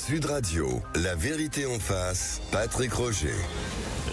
Sud Radio, la vérité en face, Patrick Roger.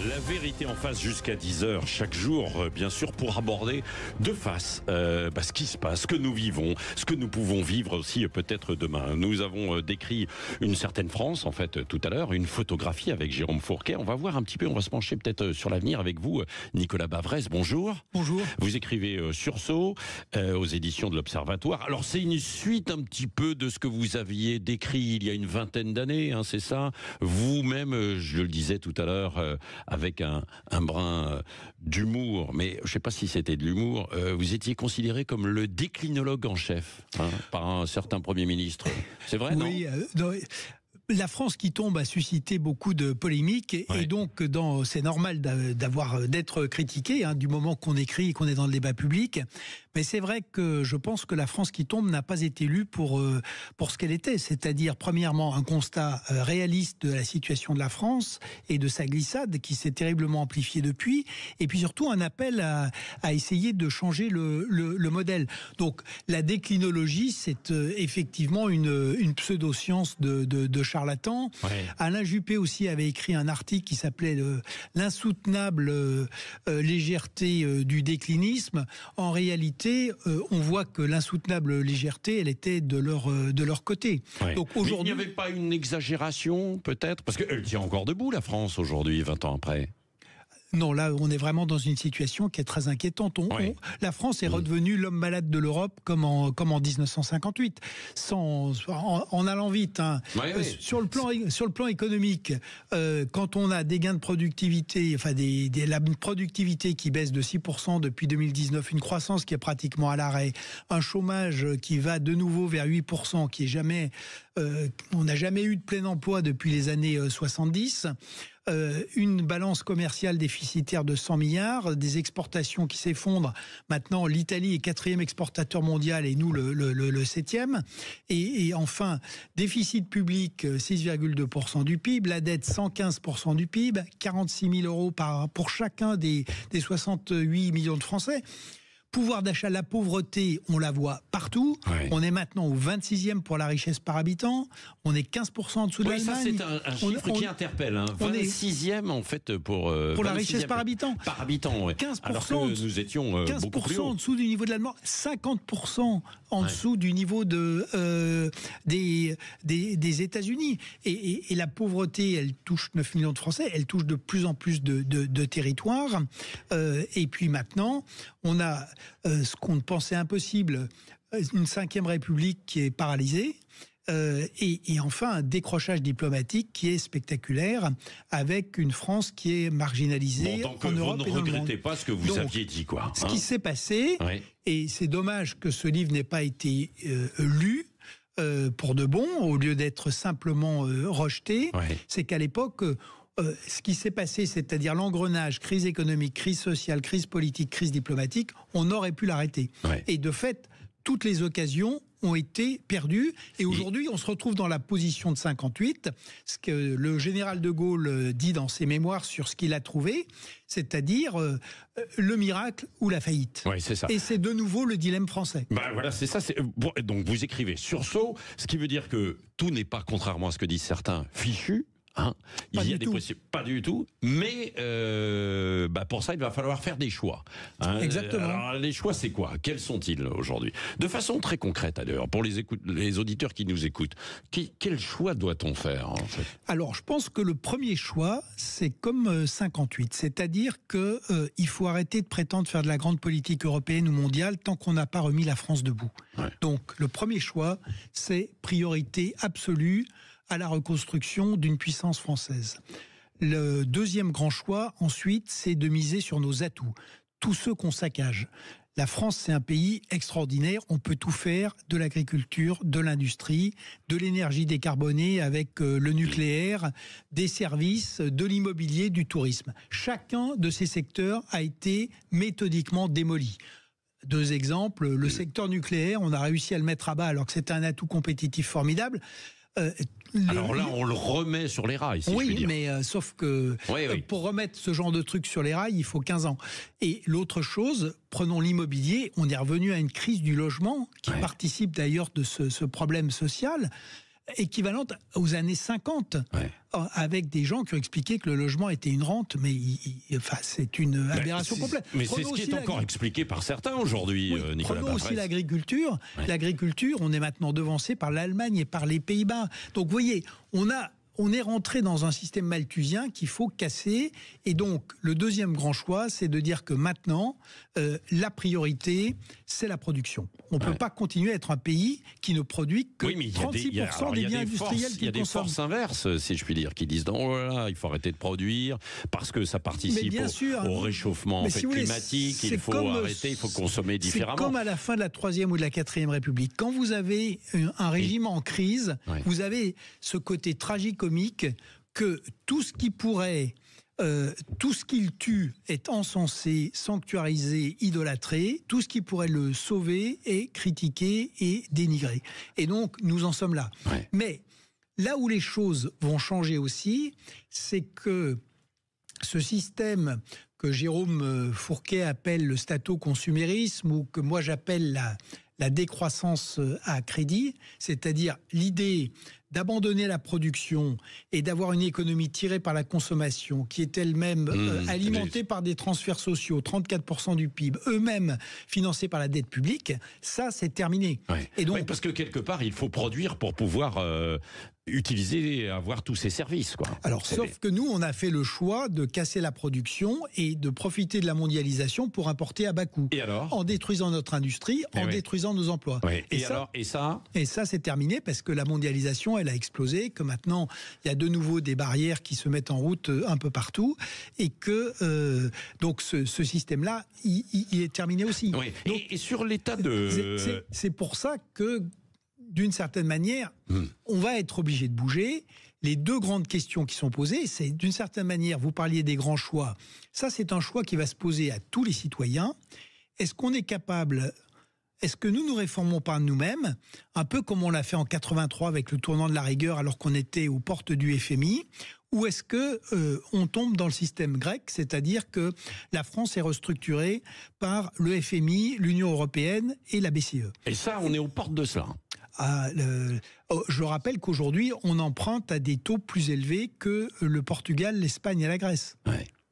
La vérité en face jusqu'à 10h chaque jour, bien sûr, pour aborder de face ce qui se passe, ce que nous vivons, ce que nous pouvons vivre aussi peut-être demain. Nous avons décrit une certaine France, en fait, tout à l'heure, une photographie avec Jérôme Fourquet. On va voir un petit peu, on va se pencher peut-être sur l'avenir avec vous, Nicolas Bavrez. Bonjour. Bonjour. Vous écrivez Sursaut aux éditions de l'Observatoire. Alors c'est une suite un petit peu de ce que vous aviez décrit il y a une vingtaine d'années, hein, c'est ça. Vous-même, je le disais tout à l'heure, avec un brin d'humour, mais je ne sais pas si c'était de l'humour, vous étiez considéré comme le déclinologue en chef par un certain Premier ministre. C'est vrai, non ? Oui, la France qui tombe a suscité beaucoup de polémiques et donc c'est normal d'être critiqué du moment qu'on écrit et qu'on est dans le débat public. Mais c'est vrai que je pense que la France qui tombe n'a pas été lue pour ce qu'elle était, c'est-à-dire premièrement un constat réaliste de la situation de la France et de sa glissade qui s'est terriblement amplifiée depuis, et puis surtout un appel à essayer de changer le modèle. Donc la déclinologie, c'est effectivement une pseudo-science de charlatan. Ouais. Alain Juppé aussi avait écrit un article qui s'appelait l'insoutenable légèreté du déclinisme. En réalité, on voit que l'insoutenable légèreté, elle était de leur côté. Ouais. Donc aujourd'hui, mais il n'y avait pas une exagération, peut-être ? Parce qu'elle tient encore debout, la France, aujourd'hui, 20 ans après. Non, là, on est vraiment dans une situation qui est très inquiétante. La France est redevenue l'homme malade de l'Europe comme en 1958, en allant vite. Sur le plan économique, quand on a des gains de productivité, la productivité qui baisse de 6% depuis 2019, une croissance qui est pratiquement à l'arrêt, un chômage qui va de nouveau vers 8%, qui est jamais, on n'a jamais eu de plein emploi depuis les années 70. Une balance commerciale déficitaire de 100 milliards, des exportations qui s'effondrent. Maintenant, l'Italie est 4e exportateur mondial et nous le 7e. Et enfin, déficit public 6,2% du PIB, la dette 115% du PIB, 46 000 euros pour chacun des 68 millions de Français. Pouvoir d'achat, la pauvreté, on la voit partout. Ouais. On est maintenant au 26e pour la richesse par habitant. On est 15% en dessous de l'Allemagne. Ça, c'est un chiffre qui interpelle. 26e, en fait, pour la richesse par habitant. Par habitant, oui. 15%, alors que nous étions 15% beaucoup plus haut. en dessous du niveau de l'Allemagne. 50% en dessous du niveau des États-Unis. Et la pauvreté, elle touche 9 millions de Français. Elle touche de plus en plus de territoires. Et puis maintenant, on a ce qu'on pensait impossible, une 5e République qui est paralysée, et enfin un décrochage diplomatique qui est spectaculaire, avec une France qui est marginalisée en Europe et dans le monde. Vous ne regrettez pas ce que vous aviez dit, quoi. Ce qui s'est passé, et c'est dommage que ce livre n'ait pas été lu, pour de bon, au lieu d'être simplement rejeté, c'est qu'à l'époque, ce qui s'est passé, c'est-à-dire l'engrenage, crise économique, crise sociale, crise politique, crise diplomatique, on aurait pu l'arrêter. Et de fait, toutes les occasions ont été perdues. Et aujourd'hui, on se retrouve dans la position de 58, ce que le général de Gaulle dit dans ses mémoires sur ce qu'il a trouvé, c'est-à-dire le miracle ou la faillite. Oui, c'est ça. Et c'est de nouveau le dilemme français. Voilà, c'est ça. Donc vous écrivez Sursaut, ce qui veut dire que tout n'est pas, contrairement à ce que disent certains, fichu. Il y a des possibilités, pas du tout, mais pour ça il va falloir faire des choix. Exactement. Alors, les choix, c'est quoi ? Quels sont-ils aujourd'hui ? De façon très concrète, d'ailleurs, pour les auditeurs qui nous écoutent, quel choix doit-on faire, en fait ? Alors, je pense que le premier choix, c'est comme 58, c'est-à-dire que il faut arrêter de prétendre faire de la grande politique européenne ou mondiale tant qu'on n'a pas remis la France debout. Donc, le premier choix, c'est priorité absolue à la reconstruction d'une puissance française. Le deuxième grand choix, ensuite, c'est de miser sur nos atouts, tous ceux qu'on saccage. La France, c'est un pays extraordinaire, on peut tout faire, de l'agriculture, de l'industrie, de l'énergie décarbonée avec le nucléaire, des services, de l'immobilier, du tourisme. Chacun de ces secteurs a été méthodiquement démoli. 2 exemples, le secteur nucléaire, on a réussi à le mettre à bas alors que c'était un atout compétitif formidable. Alors là, on le remet sur les rails, si je puis dire. Oui, mais sauf que pour remettre ce genre de truc sur les rails, il faut 15 ans. Et l'autre chose, prenons l'immobilier, on est revenu à une crise du logement qui participe d'ailleurs de ce problème social. équivalente aux années 50, avec des gens qui ont expliqué que le logement était une rente, mais c'est une aberration complète. Mais c'est ce qui est encore expliqué par certains aujourd'hui, Nicolas Prenons aussi l'agriculture. L'agriculture, on est maintenant devancé par l'Allemagne et par les Pays-Bas. Donc vous voyez, on est rentré dans un système malthusien qu'il faut casser. Et donc, le deuxième grand choix, c'est de dire que maintenant, la priorité, c'est la production. On ne peut pas continuer à être un pays qui ne produit que 36% des biens industriels qu'il consomme. Il y a des forces inverses, si je puis dire, qui disent oh là là, il faut arrêter de produire parce que ça participe au réchauffement climatique, il faut arrêter, il faut consommer différemment. C'est comme à la fin de la 3e ou de la 4e République. Quand vous avez un régime en crise, vous avez ce côté tragicomique que tout ce qui pourrait... tout ce qu'il tue est encensé, sanctuarisé, idolâtré. Tout ce qui pourrait le sauver est critiqué et dénigré. Et donc, nous en sommes là. Mais là où les choses vont changer aussi, c'est que ce système que Jérôme Fourquet appelle le stato-consumérisme, ou que moi j'appelle la décroissance à crédit, c'est-à-dire l'idée d'abandonner la production et d'avoir une économie tirée par la consommation qui est elle-même alimentée par des transferts sociaux, 34% du PIB, eux-mêmes financés par la dette publique, ça c'est terminé. Et donc, parce que quelque part il faut produire pour pouvoir utiliser et avoir tous ces services, quoi. Alors, sauf que nous, on a fait le choix de casser la production et de profiter de la mondialisation pour importer à bas coût. Et alors ? En détruisant notre industrie, en détruisant nos emplois. Et ça, c'est terminé parce que la mondialisation, elle a explosé, que maintenant, il y a de nouveau des barrières qui se mettent en route un peu partout et que, donc, ce système-là, il est terminé aussi. Donc, et sur l'état de... C'est pour ça que, d'une certaine manière, on va être obligé de bouger. Les deux grandes questions qui sont posées, c'est d'une certaine manière, vous parliez des grands choix. Ça, c'est un choix qui va se poser à tous les citoyens. Est-ce qu'on est capable, est-ce que nous réformons par nous-mêmes, un peu comme on l'a fait en 83 avec le tournant de la rigueur alors qu'on était aux portes du FMI, ou est-ce que on tombe dans le système grec, c'est-à-dire que la France est restructurée par le FMI, l'Union européenne et la BCE. Et ça, on est aux portes de cela. Je rappelle qu'aujourd'hui, on emprunte à des taux plus élevés que le Portugal, l'Espagne et la Grèce.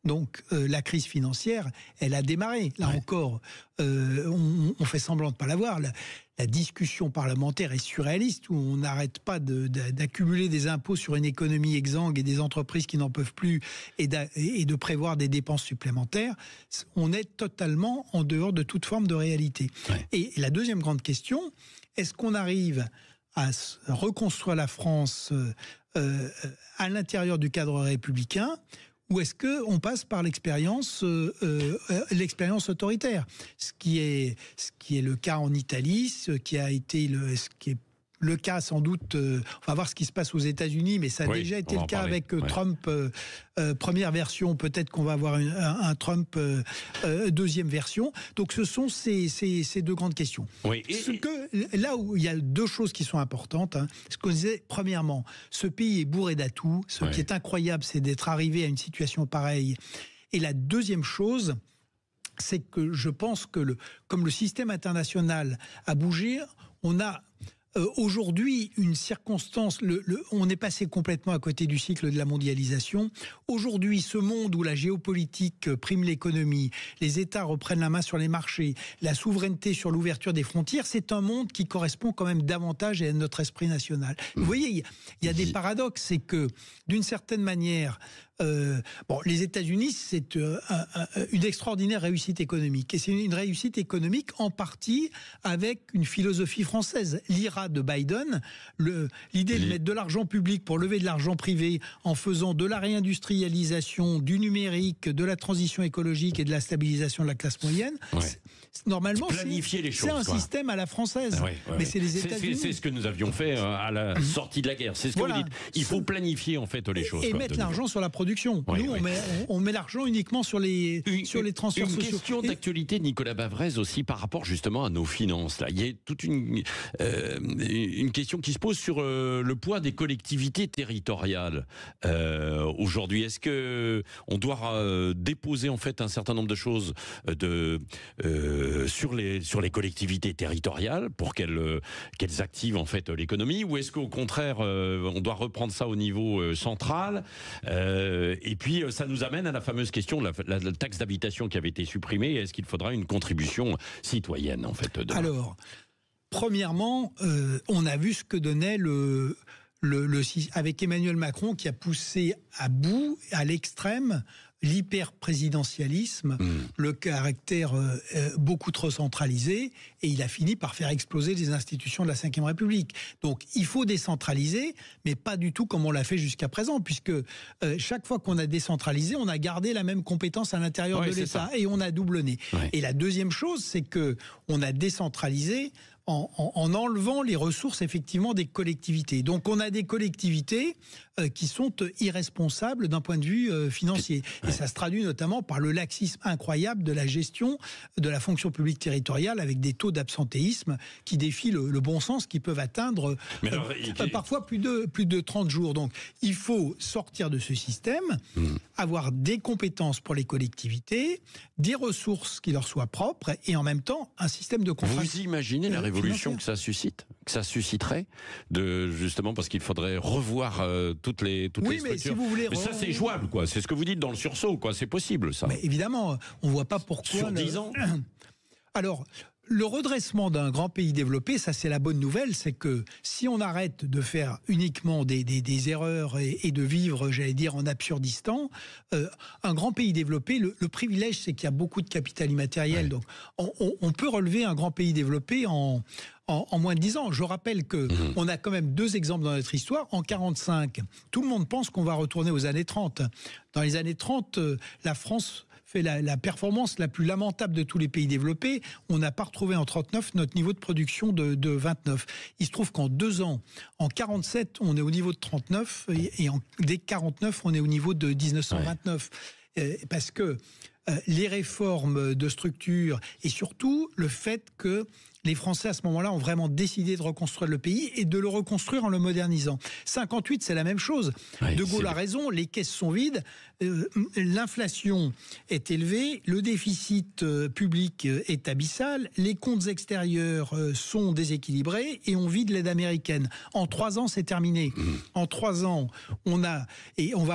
Donc, la crise financière, elle a démarré. Là encore, on fait semblant de ne pas la voir. La discussion parlementaire est surréaliste, où on n'arrête pas d'accumuler des impôts sur une économie exsangue et des entreprises qui n'en peuvent plus, et de prévoir des dépenses supplémentaires. On est totalement en dehors de toute forme de réalité. Et la deuxième grande question, est-ce qu'on arrive à reconstruire la France à l'intérieur du cadre républicain, ou est-ce qu'on passe par l'expérience autoritaire, ce qui est le cas en Italie, ce qui est le cas sans doute, on va voir ce qui se passe aux États-Unis, mais ça a déjà été le cas avec Trump, première version, peut-être qu'on va avoir un Trump deuxième version. Donc ce sont ces deux grandes questions. Là où il y a deux choses qui sont importantes, ce qu'on disait, premièrement, ce pays est bourré d'atouts, ce qui est incroyable, c'est d'être arrivé à une situation pareille. Et la deuxième chose, c'est que je pense que comme le système international a bougé, on a aujourd'hui une circonstance, on est passé complètement à côté du cycle de la mondialisation. Aujourd'hui, ce monde où la géopolitique prime l'économie, les États reprennent la main sur les marchés, la souveraineté sur l'ouverture des frontières, c'est un monde qui correspond quand même davantage à notre esprit national. Vous voyez, il y a des paradoxes, c'est que d'une certaine manière, les États-Unis, c'est une extraordinaire réussite économique. Et c'est une réussite économique en partie avec une philosophie française. L'IRA de Biden, l'idée de mettre de l'argent public pour lever de l'argent privé en faisant de la réindustrialisation, du numérique, de la transition écologique et de la stabilisation de la classe moyenne, normalement, c'est un système à la française. Mais c'est les États-Unis. C'est ce que nous avions fait à la sortie de la guerre. C'est ce que vous dites. Il faut planifier en fait les choses. Et mettre l'argent sur la production. production. Oui, Nous, on met l'argent uniquement sur les transferts sociaux. Une question d'actualité, Nicolas Bavrez, aussi par rapport justement à nos finances. Là, il y a toute une question qui se pose sur le poids des collectivités territoriales. Aujourd'hui, est-ce que on doit déposer en fait un certain nombre de choses sur les collectivités territoriales pour qu'elles activent en fait l'économie, ou est-ce qu'au contraire on doit reprendre ça au niveau central, et puis ça nous amène à la fameuse question de la taxe d'habitation qui avait été supprimée. Est-ce qu'il faudra une contribution citoyenne en fait demain ? Alors, premièrement, on a vu ce que donnait avec Emmanuel Macron, qui a poussé à bout, à l'extrême, l'hyper-présidentialisme, le caractère beaucoup trop centralisé, et il a fini par faire exploser les institutions de la Ve République. Donc il faut décentraliser, mais pas du tout comme on l'a fait jusqu'à présent, puisque chaque fois qu'on a décentralisé, on a gardé la même compétence à l'intérieur de l'État, et on a doublonné. Ouais. Et la deuxième chose, c'est que on a décentralisé en enlevant les ressources effectivement des collectivités. Donc on a des collectivités qui sont irresponsables d'un point de vue financier. Et ça se traduit notamment par le laxisme incroyable de la gestion de la fonction publique territoriale, avec des taux d'absentéisme qui défient le bon sens, qui peuvent atteindre parfois plus de 30 jours. Donc il faut sortir de ce système, avoir des compétences pour les collectivités, des ressources qui leur soient propres, et en même temps un système de contrat. Vous imaginez la révolution que ça susciterait, justement parce qu'il faudrait revoir toutes les structures. Mais si vous voulez, mais ça c'est jouable, quoi. C'est ce que vous dites dans le sursaut, quoi. C'est possible, ça. Mais évidemment, on voit pas pourquoi. Sur 10 ans. Alors, le redressement d'un grand pays développé, ça c'est la bonne nouvelle, c'est que si on arrête de faire uniquement des erreurs et de vivre, j'allais dire, en Absurdistan, un grand pays développé, le privilège, c'est qu'il y a beaucoup de capital immatériel. Donc on peut relever un grand pays développé en moins de 10 ans. Je rappelle que on a quand même 2 exemples dans notre histoire. En 1945, tout le monde pense qu'on va retourner aux années 30. Dans les années 30, la France fait la performance la plus lamentable de tous les pays développés. On n'a pas retrouvé en 39 notre niveau de production de 29. Il se trouve qu'en 2 ans, en 47, on est au niveau de 39, et dès 49, on est au niveau de 1929. Parce que les réformes de structure, et surtout le fait que les Français, à ce moment-là, ont vraiment décidé de reconstruire le pays et de le reconstruire en le modernisant. 58, c'est la même chose. De Gaulle a raison, les caisses sont vides, l'inflation est élevée, le déficit public est abyssal, les comptes extérieurs sont déséquilibrés, et on vide l'aide américaine. En 3 ans, c'est terminé. En 3 ans, on va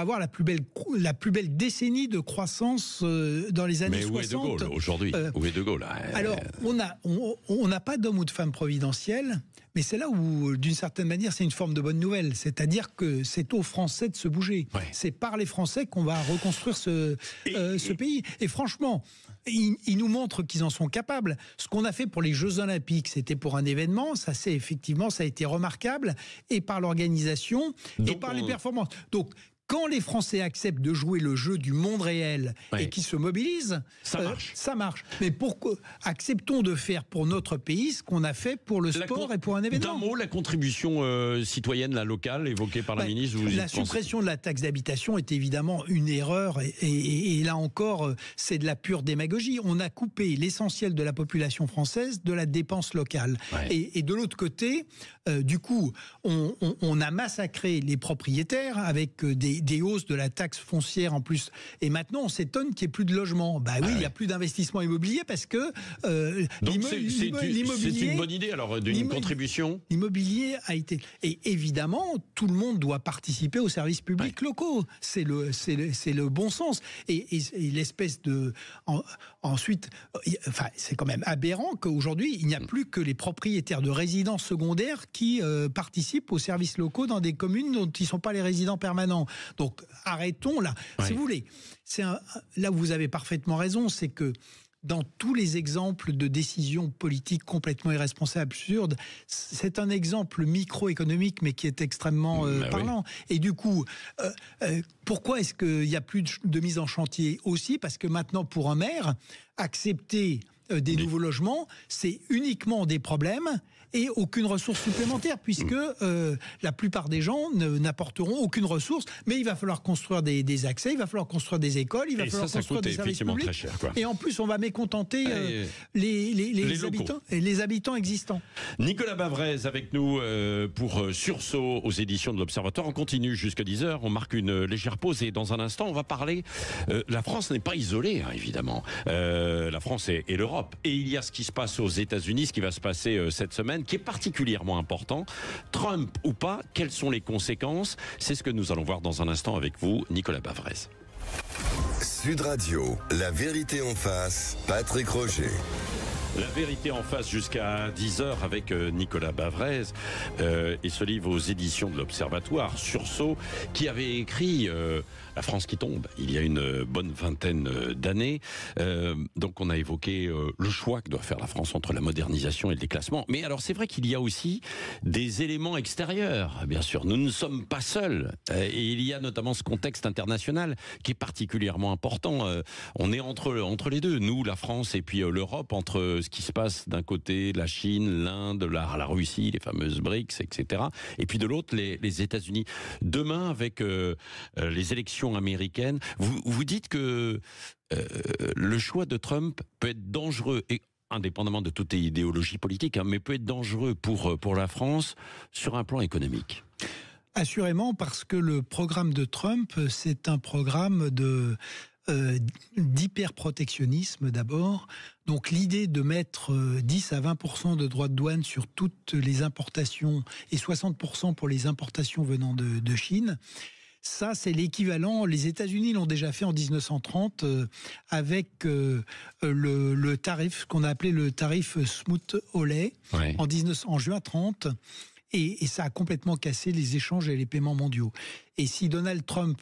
avoir la plus belle décennie de croissance dans les années 60. Mais où est De Gaulle aujourd'hui? Où est De Gaulle? Alors, on n'a pas d'homme ou de femme providentielle, mais c'est là où, d'une certaine manière, c'est une forme de bonne nouvelle. C'est-à-dire que c'est aux Français de se bouger. C'est par les Français qu'on va reconstruire ce pays. Et franchement, ils nous montrent qu'ils en sont capables. Ce qu'on a fait pour les Jeux Olympiques, c'était pour un événement. Ça a été remarquable, et par l'organisation, et par les performances. Donc, quand les Français acceptent de jouer le jeu du monde réel et qui se mobilisent, ça marche. Mais pourquoi acceptons de faire pour notre pays ce qu'on a fait pour le sport et pour un événement? D'un mot, la contribution citoyenne, la locale, évoquée par la ministre. La suppression de la taxe d'habitation est évidemment une erreur, et là encore, c'est de la pure démagogie. On a coupé l'essentiel de la population française de la dépense locale. Et de l'autre côté, du coup, on a massacré les propriétaires avec des hausses de la taxe foncière en plus. Et maintenant, on s'étonne qu'il n'y ait plus de logements. Il n'y a plus d'investissement immobilier parce que l'immobilier... C'est une bonne idée, alors, d'une contribution. L'immobilier a été... Et évidemment, tout le monde doit participer aux services publics locaux. C'est le bon sens. Et l'espèce de... Ensuite, c'est quand même aberrant qu'aujourd'hui, il n'y a plus que les propriétaires de résidences secondaires qui participent aux services locaux dans des communes dont ils ne sont pas les résidents permanents. Donc arrêtons là. Si vous voulez, là où vous avez parfaitement raison, c'est que dans tous les exemples de décisions politiques complètement irresponsables, absurdes, c'est un exemple microéconomique, mais qui est extrêmement parlant. Et du coup, pourquoi est-ce qu'il n'y a plus de mise en chantier? Aussi parce que maintenant, pour un maire, accepter des nouveaux logements, c'est uniquement des problèmes et aucune ressource supplémentaire, puisque la plupart des gens n'apporteront aucune ressource, mais il va falloir construire des accès, il va falloir construire des écoles, il va falloir construire des services publics. Très cher, quoi. Et en plus, on va mécontenter les habitants existants. Nicolas Bavrez avec nous pour Sursaut aux éditions de l'Observatoire. On continue jusqu'à 10h, on marque une légère pause et dans un instant, on va parler... la France n'est pas isolée, hein, évidemment. La France et l'Europe. Et il y a ce qui se passe aux États-Unis, ce qui va se passer cette semaine, qui est particulièrement important. Trump ou pas, quelles sont les conséquences? C'est ce que nous allons voir dans un instant avec vous, Nicolas Bavrez. Sud Radio, la vérité en face, Patrick Roger. La vérité en face jusqu'à 10h avec Nicolas Bavrez et ce livre aux éditions de l'Observatoire, Sursaut, qui avait écrit La France qui tombe il y a une bonne vingtaine d'années. Donc on a évoqué le choix que doit faire la France entre la modernisation et le déclassement. Mais alors c'est vrai qu'il y a aussi des éléments extérieurs, bien sûr. Nous ne sommes pas seuls et il y a notamment ce contexte international qui est particulièrement important. On est entre les deux, nous, la France et puis l'Europe, entre ce qui se passe d'un côté, la Chine, l'Inde, la Russie, les fameuses BRICS, etc. Et puis de l'autre, les États-Unis. Demain, avec les élections américaines, vous dites que le choix de Trump peut être dangereux, et indépendamment de toute idéologie politique, hein, mais peut être dangereux pour la France sur un plan économique. Assurément, parce que le programme de Trump, c'est un programme d'hyper-protectionnisme d'abord. Donc l'idée de mettre 10 à 20% de droits de douane sur toutes les importations et 60% pour les importations venant de Chine, ça c'est l'équivalent, les États-Unis l'ont déjà fait en 1930 avec le tarif qu'on a appelé le tarif Smoot-Hawley en juin 30. Et ça a complètement cassé les échanges et les paiements mondiaux. Et si Donald Trump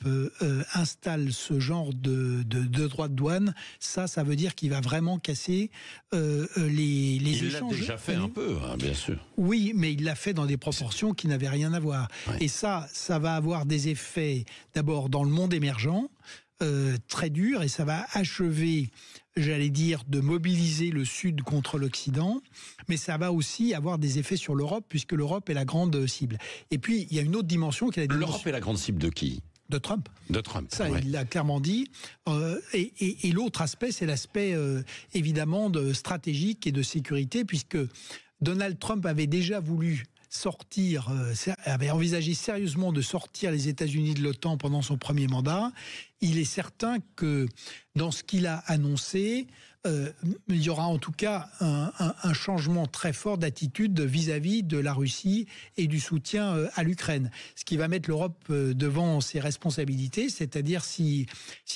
installe ce genre de droits de douane, ça veut dire qu'il va vraiment casser les échanges. Il l'a déjà fait un peu, hein, bien sûr. Oui, mais il l'a fait dans des proportions qui n'avaient rien à voir. Ouais. Et ça va avoir des effets, d'abord, dans le monde émergent, très dur, et ça va achever, j'allais dire, de mobiliser le Sud contre l'Occident, mais ça va aussi avoir des effets sur l'Europe, puisque l'Europe est la grande cible. Et puis, il y a une autre dimension qui est la dimension... L'Europe est la grande cible de qui ? De Trump. De Trump. Ça, il l'a clairement dit. Et l'autre aspect, c'est l'aspect, évidemment, stratégique et de sécurité, puisque Donald Trump avait déjà voulu avait envisagé sérieusement de sortir les États-Unis de l'OTAN pendant son premier mandat. Il est certain que dans ce qu'il a annoncé, il y aura en tout cas un changement très fort d'attitude vis-à-vis de la Russie et du soutien à l'Ukraine. Ce qui va mettre l'Europe devant ses responsabilités, c'est-à-dire si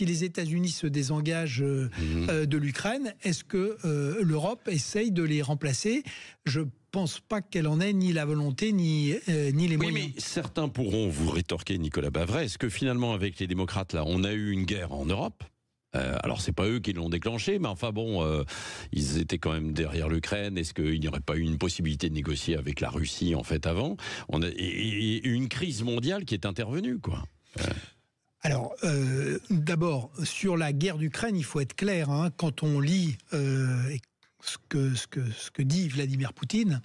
les États-Unis se désengagent de l'Ukraine, est-ce que l'Europe essaye de les remplacer ? Je pense pas qu'elle en ait ni la volonté ni les moyens. Oui, mais certains pourront vous rétorquer, Nicolas Bavrez, est-ce que finalement avec les démocrates là, on a eu une guerre en Europe ? Alors c'est pas eux qui l'ont déclenché, mais enfin bon, ils étaient quand même derrière l'Ukraine. Est-ce qu'il n'y aurait pas eu une possibilité de négocier avec la Russie en fait avant ? Et une crise mondiale qui est intervenue, quoi. Alors, d'abord, sur la guerre d'Ukraine, il faut être clair, hein, quand on lit ce que dit Vladimir Poutine,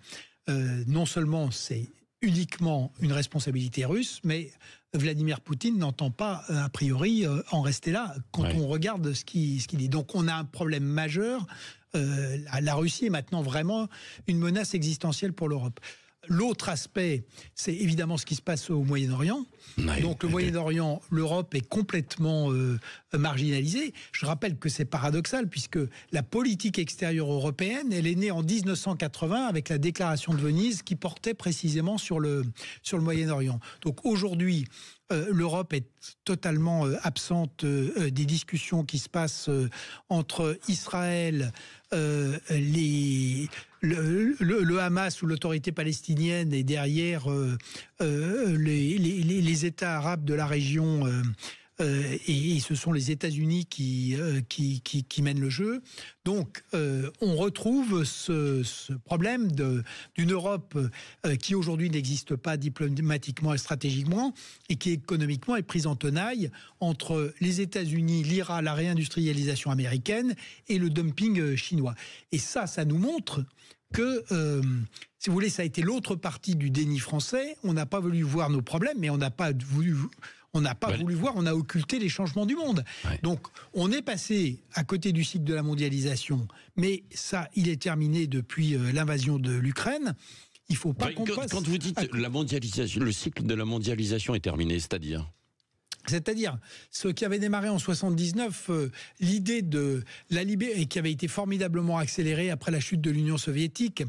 non seulement c'est uniquement une responsabilité russe, mais Vladimir Poutine n'entend pas, a priori, en rester là, quand on regarde ce qu'il dit. Donc on a un problème majeur. La Russie est maintenant vraiment une menace existentielle pour l'Europe. L'autre aspect, c'est évidemment ce qui se passe au Moyen-Orient. Donc le Moyen-Orient, l'Europe est complètement marginalisée. Je rappelle que c'est paradoxal, puisque la politique extérieure européenne, elle est née en 1980 avec la déclaration de Venise qui portait précisément sur le Moyen-Orient. Donc aujourd'hui, l'Europe est totalement absente des discussions qui se passent entre Israël, le Hamas ou l'autorité palestinienne et derrière les États arabes de la région et ce sont les États-Unis qui mènent le jeu. Donc, on retrouve ce problème d'une Europe qui aujourd'hui n'existe pas diplomatiquement et stratégiquement, et qui économiquement est prise en tenaille entre les États-Unis, l'IRA, la réindustrialisation américaine et le dumping chinois. Et ça nous montre que, si vous voulez, ça a été l'autre partie du déni français. On n'a pas voulu voir nos problèmes, mais on n'a pas voulu voir, on a occulté les changements du monde. Ouais. Donc, on est passé à côté du cycle de la mondialisation, mais ça, il est terminé depuis l'invasion de l'Ukraine. Il faut pas qu'on passe... Quand vous dites la mondialisation, le cycle de la mondialisation est terminé, c'est-à-dire ce qui avait démarré en 79, l'idée de la liberté, et qui avait été formidablement accélérée après la chute de l'Union soviétique,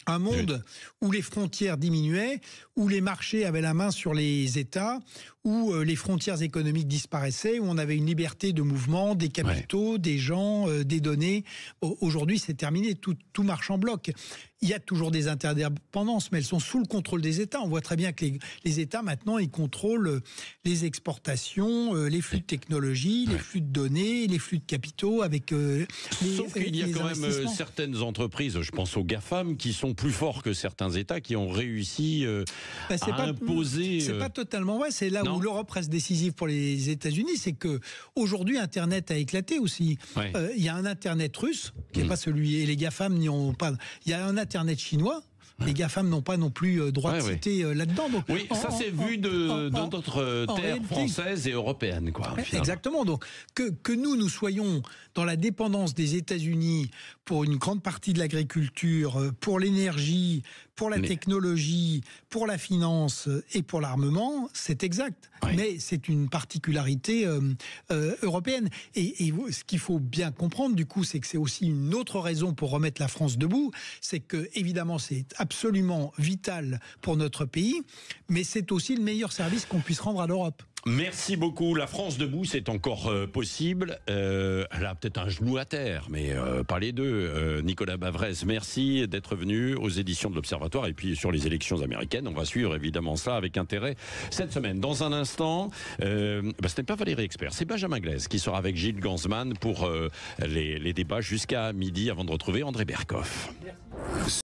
un monde où les frontières diminuaient, où les marchés avaient la main sur les États, où les frontières économiques disparaissaient, où on avait une liberté de mouvement, des capitaux, des gens, des données. Aujourd'hui, c'est terminé, tout marche en bloc. Il y a toujours des interdépendances, mais elles sont sous le contrôle des États. On voit très bien que les États, maintenant, ils contrôlent les exportations, les flux de technologie, les flux de données, les flux de capitaux avec Sauf qu'il y a quand même certaines entreprises, je pense aux GAFAM, qui sont plus forts que certains États, qui ont réussi à imposer... C'est pas totalement vrai. C'est là où l'Europe reste décisive pour les États-Unis. C'est que aujourd'hui, Internet a éclaté aussi. Il y a un Internet russe, qui n'est pas celui... Et les GAFAM n'y ont pas... Il y a un Internet chinois. Les GAFAM n'ont pas non plus droit de citer là-dedans. Donc, ça c'est vu dans d'autres terres françaises et européennes, quoi. Exactement. Donc que nous soyons dans la dépendance des États-Unis pour une grande partie de l'agriculture, pour l'énergie, pour la technologie, pour la finance et pour l'armement, c'est exact. Mais c'est une particularité européenne. Et ce qu'il faut bien comprendre, du coup, c'est que c'est aussi une autre raison pour remettre la France debout. C'est que, évidemment, c'est absolument vital pour notre pays, mais c'est aussi le meilleur service qu'on puisse rendre à l'Europe. Merci beaucoup. La France debout, c'est encore possible. Elle a peut-être un genou à terre, mais pas les deux. Nicolas Bavrez, merci d'être venu aux éditions de l'Observatoire et puis sur les élections américaines. On va suivre évidemment ça avec intérêt cette semaine. Dans un instant, ce n'est pas Valérie Expert, c'est Benjamin Glaise qui sera avec Gilles Gansman pour les débats jusqu'à midi avant de retrouver André Berkoff. Merci.